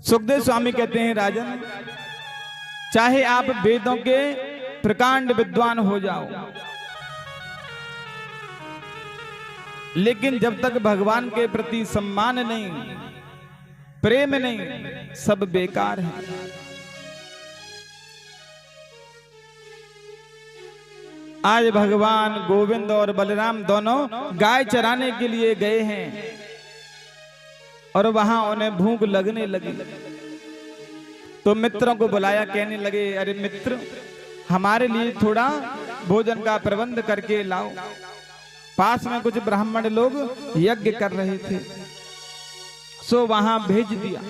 सुखदेव स्वामी कहते हैं, राजन चाहे आप वेदों के प्रकांड विद्वान हो जाओ, लेकिन जब तक भगवान के प्रति सम्मान नहीं, प्रेम नहीं, सब बेकार है। आज भगवान गोविंद और बलराम दोनों गाय चराने के लिए गए हैं और वहां उन्हें भूख लगने लगी, तो मित्रों को बुलाया, कहने लगे, अरे मित्र, हमारे लिए थोड़ा भोजन का प्रबंध करके लाओ। पास में कुछ ब्राह्मण लोग यज्ञ कर रहे थे, सो वहां भेज दिया।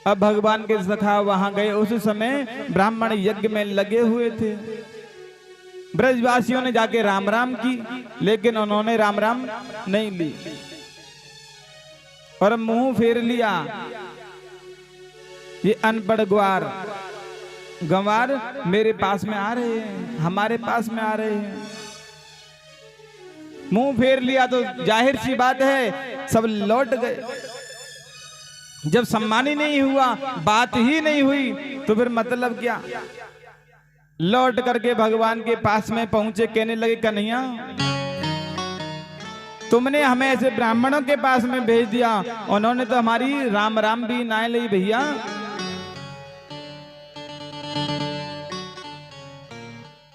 अब भगवान के सखा वहां गए। उस समय ब्राह्मण यज्ञ में लगे हुए थे। ब्रजवासियों ने जाके राम राम की, लेकिन उन्होंने राम राम नहीं ली और मुंह फेर लिया। ये अनपढ़ गंवार मेरे पास में आ रहे हैं, हमारे पास में आ रहे हैं। मुंह फेर लिया तो जाहिर सी बात है सब लौट गए। जब सम्मान ही नहीं हुआ, बात ही नहीं हुई, तो फिर मतलब क्या। लौट करके भगवान के पास में पहुंचे, कहने लगे, कन्हैया तुमने हमें ऐसे ब्राह्मणों के पास में भेज दिया, उन्होंने तो हमारी राम राम भी ना ली भैया।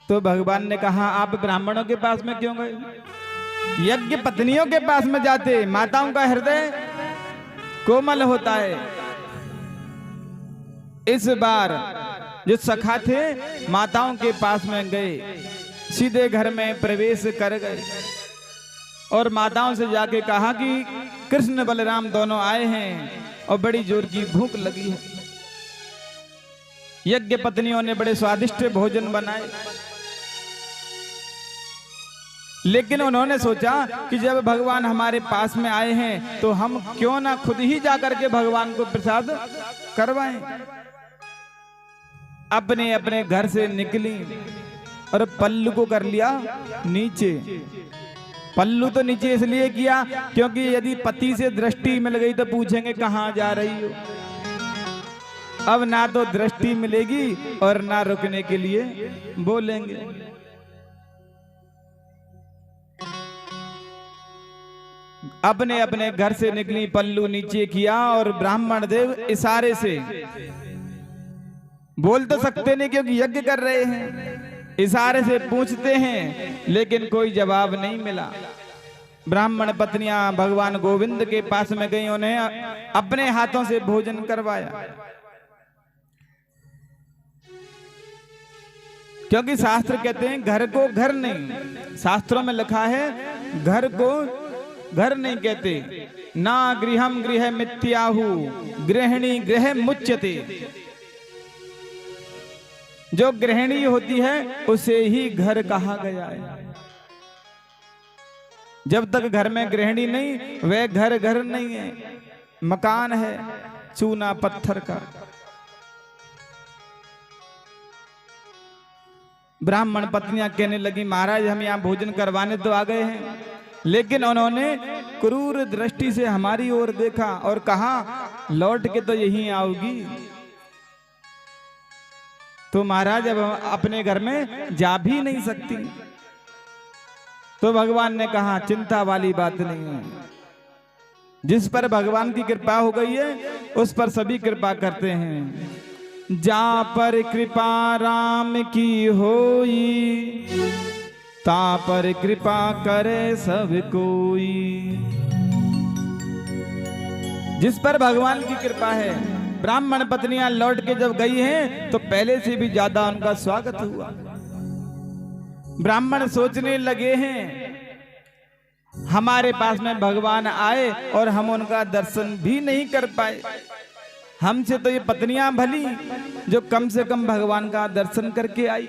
तो भगवान ने कहा, आप ब्राह्मणों के पास में क्यों गए? यज्ञ पत्नियों के पास में जाते। माताओं का हृदय कोमल होता है। इस बार जो सखा थे माताओं के पास में गए, सीधे घर में प्रवेश कर गए और माताओं से जाके कहा कि कृष्ण बलराम दोनों आए हैं और बड़ी जोर की भूख लगी है। यज्ञ पत्नियों ने बड़े स्वादिष्ट भोजन बनाए, लेकिन उन्होंने सोचा कि जब भगवान हमारे पास में आए हैं तो हम क्यों ना खुद ही जाकर के भगवान को प्रसाद करवाएं। अपने अपने घर से निकली और पल्लू को कर लिया नीचे। पल्लू तो नीचे इसलिए किया क्योंकि यदि पति से दृष्टि मिल गई तो पूछेंगे कहां जा रही हो। अब ना तो दृष्टि मिलेगी और ना रुकने के लिए बोलेंगे। अपने अपने घर से निकली, पल्लू नीचे किया और ब्राह्मण देव इशारे से, बोल तो सकते नहीं क्योंकि यज्ञ कर रहे हैं, इशारे से पूछते हैं, लेकिन कोई जवाब नहीं मिला। ब्राह्मण पत्नियां भगवान गोविंद के पास में गई, उन्हें अपने हाथों से भोजन करवाया। क्योंकि शास्त्र कहते हैं घर को घर नहीं, शास्त्रों में लिखा है घर को घर नहीं कहते। ना गृहम गृह मिथ्याहु गृहिणी गृह मुच्यते। जो गृहिणी होती है उसे ही घर कहा गया है। जब तक घर में गृहिणी नहीं, वह घर घर नहीं है, मकान है चूना पत्थर का। ब्राह्मण पत्नियां कहने लगी, महाराज हम यहाँ भोजन करवाने तो आ गए हैं, लेकिन उन्होंने क्रूर दृष्टि से हमारी ओर देखा और कहा लौट के तो यहीं आओगी। तो महाराज अब अपने घर में जा भी नहीं सकती। तो भगवान ने कहा चिंता वाली बात नहीं है, जिस पर भगवान की कृपा हो गई है उस पर सभी कृपा करते हैं। जा पर कृपा राम की होई, ता पर कृपा करे सब कोई। जिस पर भगवान की कृपा है। ब्राह्मण पत्नियां लौट के जब गई हैं तो पहले से भी ज्यादा उनका स्वागत हुआ। ब्राह्मण सोचने लगे हैं हमारे पास में भगवान आए और हम उनका दर्शन भी नहीं कर पाए। हमसे तो ये पत्नियां भली जो कम से कम भगवान का दर्शन करके आई।